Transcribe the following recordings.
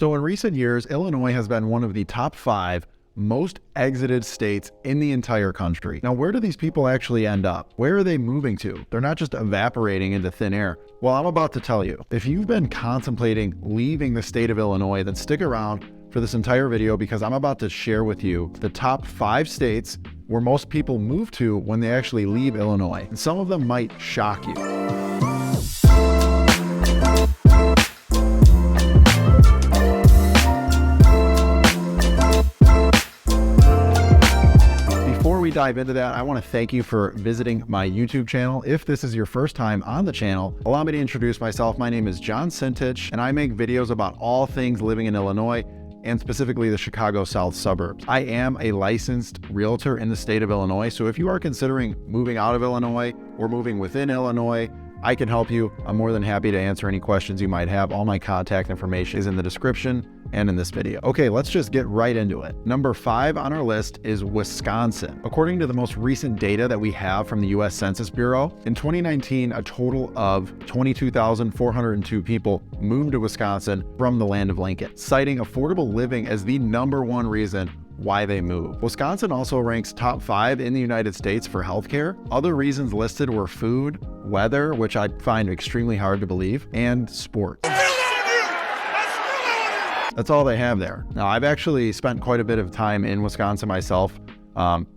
So in recent years, Illinois has been one of the top 5 most exited states in the entire country. Now, where do these people actually end up? Where are they moving to? They're not just evaporating into thin air. Well, I'm about to tell you. If you've been contemplating leaving the state of Illinois, then stick around for this entire video because I'm about to share with you the top 5 states where most people move to when they actually leave Illinois. And some of them might shock you. Before we dive into that, I want to thank you for visiting my YouTube channel. If this is your first time on the channel, allow me to introduce myself. My name is John Sintich, and I make videos about all things living in Illinois, and specifically the Chicago South suburbs. I am a licensed realtor in the state of Illinois, so if you are considering moving out of Illinois or moving within Illinois, I can help you. I'm more than happy to answer any questions you might have. All my contact information is in the description and in this video. Okay, let's just get right into it. Number 5 on our list is Wisconsin. According to the most recent data that we have from the US Census Bureau, in 2019, a total of 22,402 people moved to Wisconsin from the land of Lincoln, citing affordable living as the #1 reason why they move. Wisconsin also ranks top 5 in the United States for healthcare. Other reasons listed were food, weather, which I find extremely hard to believe, and sports. That's all they have there. Now, I've actually spent quite a bit of time in Wisconsin myself.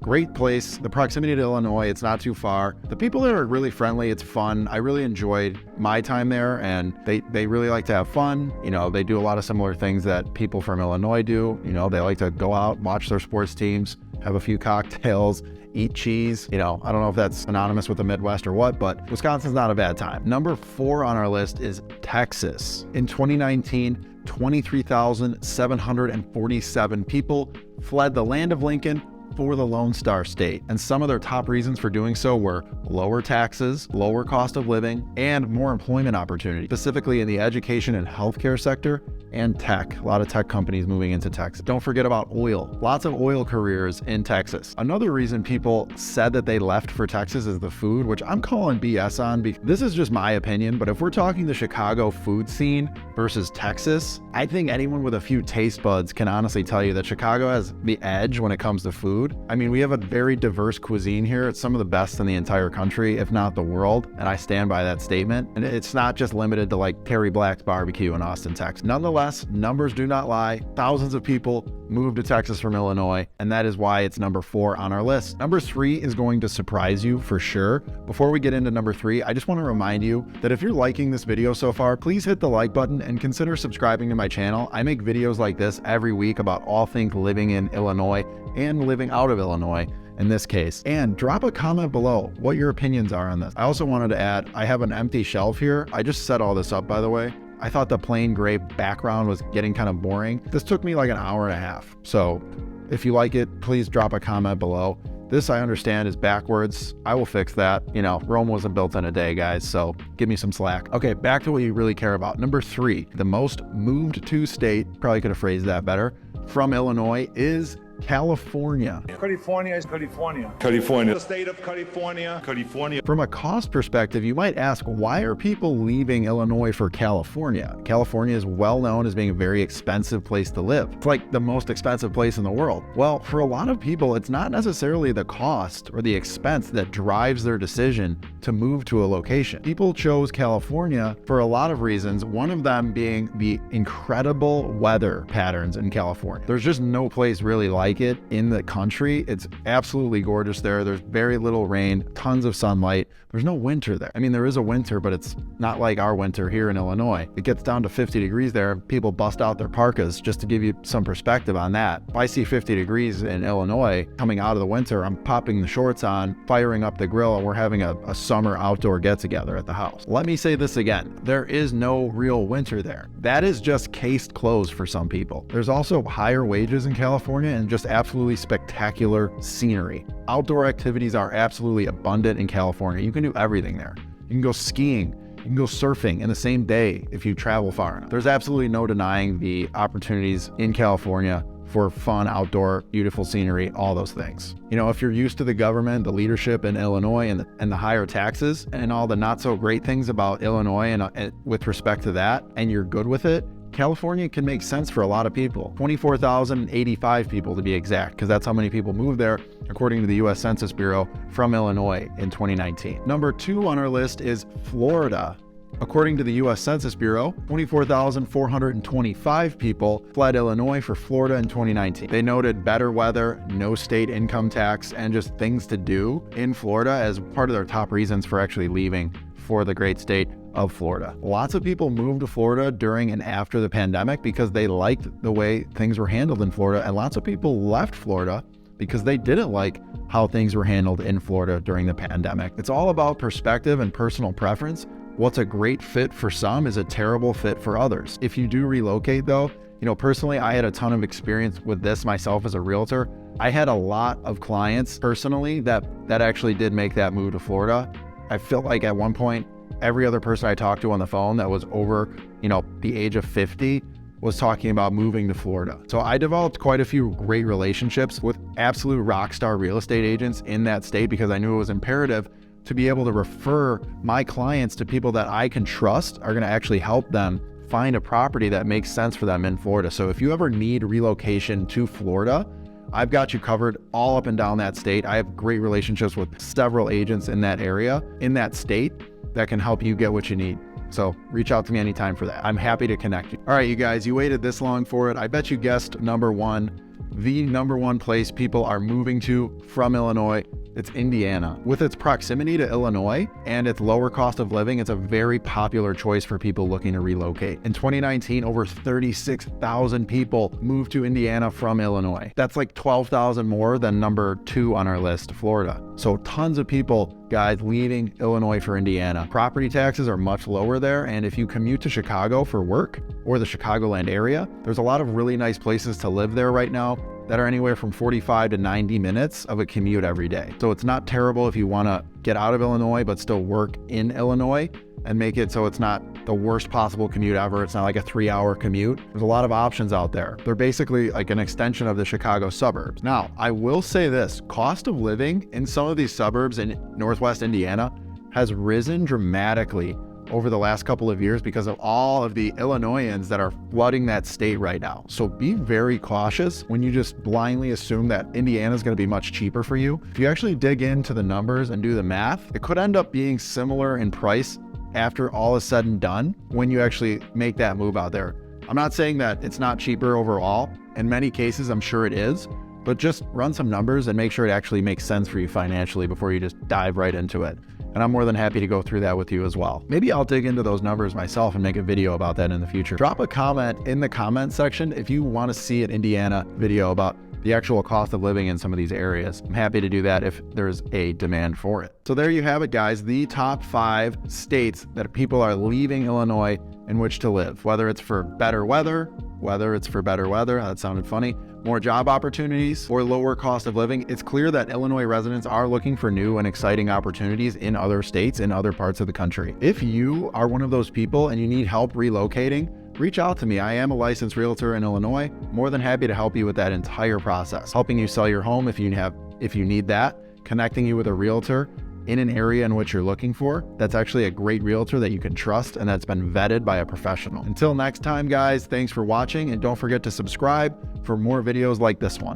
Great place. The proximity to Illinois, it's not too far. The people there are really friendly. It's fun. I really enjoyed my time there, and they really like to have fun. You know, they do a lot of similar things that people from Illinois do. You know, they like to go out, watch their sports teams, have a few cocktails, eat cheese. You know, I don't know if that's synonymous with the Midwest or what, but Wisconsin's not a bad time. Number 4 on our list is Texas. In 2019, 23,747 people fled the land of Lincoln for the Lone Star State. And some of their top reasons for doing so were lower taxes, lower cost of living, and more employment opportunity, specifically in the education and healthcare sector and tech. A lot of tech companies moving into Texas. Don't forget about oil. Lots of oil careers in Texas. Another reason people said that they left for Texas is the food, which I'm calling BS on because this is just my opinion, but if we're talking the Chicago food scene versus Texas, I think anyone with a few taste buds can honestly tell you that Chicago has the edge when it comes to food. I mean, we have a very diverse cuisine here. It's some of the best in the entire country, if not the world, and I stand by that statement. And it's not just limited to like Terry Black's barbecue in Austin, Texas. Nonetheless, numbers do not lie. Thousands of people moved to Texas from Illinois, and that is why it's number 4 on our list. Number 3 is going to surprise you for sure. Before we get into number 3, I just want to remind you that if you're liking this video so far, please hit the like button and consider subscribing to my channel. I make videos like this every week about all things living in Illinois and living out of Illinois in this case. And drop a comment below what your opinions are on this. I also wanted to add, I have an empty shelf here. I just set all this up, by the way. I thought the plain gray background was getting kind of boring. This took me like an hour and a half. So if you like it, please drop a comment below. This, I understand, is backwards. I will fix that. You know, Rome wasn't built in a day, guys, so give me some slack. Okay, back to what you really care about. Number 3, the most moved to state, probably could have phrased that better, from Illinois is California. California is California. California. The state of California. California. From a cost perspective, you might ask, why are people leaving Illinois for California? California is well known as being a very expensive place to live. It's like the most expensive place in the world. Well, for a lot of people, it's not necessarily the cost or the expense that drives their decision to move to a location. People chose California for a lot of reasons, one of them being the incredible weather patterns in California. There's just no place really like it in the country. It's absolutely gorgeous there. There's very little rain, tons of sunlight. There's no winter there. I mean, there is a winter, but it's not like our winter here in Illinois. It gets down to 50 degrees there. People bust out their parkas. Just to give you some perspective on that. If I see 50 degrees in Illinois coming out of the winter, I'm popping the shorts on, firing up the grill, and we're having a summer outdoor get-together at the house. Let me say this again. There is no real winter there. That is just cased clothes for some people. There's also higher wages in California and just absolutely spectacular scenery. Outdoor activities are absolutely abundant in California. You can do everything there. You can go skiing, you can go surfing in the same day if you travel far enough. There's absolutely no denying the opportunities in California for fun, outdoor, beautiful scenery, all those things. You know, if you're used to the government, the leadership in Illinois and the higher taxes and all the not so great things about Illinois and with respect to that, and you're good with it, California can make sense for a lot of people. 24,085 people to be exact, because that's how many people moved there, according to the US Census Bureau, from Illinois in 2019. Number 2 on our list is Florida. According to the US Census Bureau, 24,425 people fled Illinois for Florida in 2019. They noted better weather, no state income tax, and just things to do in Florida as part of their top reasons for actually leaving for the great state of Florida. Lots of people moved to Florida during and after the pandemic because they liked the way things were handled in Florida, and lots of people left Florida because they didn't like how things were handled in Florida during the pandemic. It's all about perspective and personal preference. What's a great fit for some is a terrible fit for others. If you do relocate though, personally, I had a ton of experience with this myself as a realtor. I had a lot of clients personally that actually did make that move to Florida. I felt like at one point, every other person I talked to on the phone that was over, the age of 50 was talking about moving to Florida. So I developed quite a few great relationships with absolute rock star real estate agents in that state because I knew it was imperative to be able to refer my clients to people that I can trust are going to actually help them find a property that makes sense for them in Florida. So if you ever need relocation to Florida, I've got you covered all up and down that state. I have great relationships with several agents in that area, in that state, that can help you get what you need. So reach out to me anytime for that. I'm happy to connect you. All right, you guys, you waited this long for it. I bet you guessed number 1, the number 1 place people are moving to from Illinois. It's Indiana. With its proximity to Illinois and its lower cost of living, it's a very popular choice for people looking to relocate. In 2019, over 36,000 people moved to Indiana from Illinois. That's like 12,000 more than number 2 on our list, Florida. So tons of people, guys, leaving Illinois for Indiana. Property taxes are much lower there, and if you commute to Chicago for work or the Chicagoland area, there's a lot of really nice places to live there right now that are anywhere from 45 to 90 minutes of a commute every day. So it's not terrible if you want to get out of Illinois but still work in Illinois and make it so it's not the worst possible commute ever. It's not like a 3-hour commute. There's a lot of options out there. They're basically like an extension of the Chicago suburbs. Now, I will say this, cost of living in some of these suburbs in Northwest Indiana has risen dramatically over the last couple of years because of all of the Illinoisans that are flooding that state right now. So be very cautious when you just blindly assume that Indiana is going to be much cheaper for you. If you actually dig into the numbers and do the math, it could end up being similar in price after all is said and done when you actually make that move out there. I'm not saying that it's not cheaper overall. In many cases, I'm sure it is, but just run some numbers and make sure it actually makes sense for you financially before you just dive right into it. And I'm more than happy to go through that with you as well. Maybe I'll dig into those numbers myself and make a video about that in the future. Drop a comment in the comment section if you want to see an Indiana video about the actual cost of living in some of these areas. I'm happy to do that if there's a demand for it. So there you have it, guys, the top 5 states that people are leaving Illinois in which to live, whether it's for better weather, that sounded funny, more job opportunities, or lower cost of living. It's clear that Illinois residents are looking for new and exciting opportunities in other states, in other parts of the country. If you are one of those people and you need help relocating, reach out to me. I am a licensed realtor in Illinois. More than happy to help you with that entire process, helping you sell your home if you need that, connecting you with a realtor in an area in which you're looking for, that's actually a great realtor that you can trust and that's been vetted by a professional. Until next time, guys, thanks for watching, and don't forget to subscribe for more videos like this one.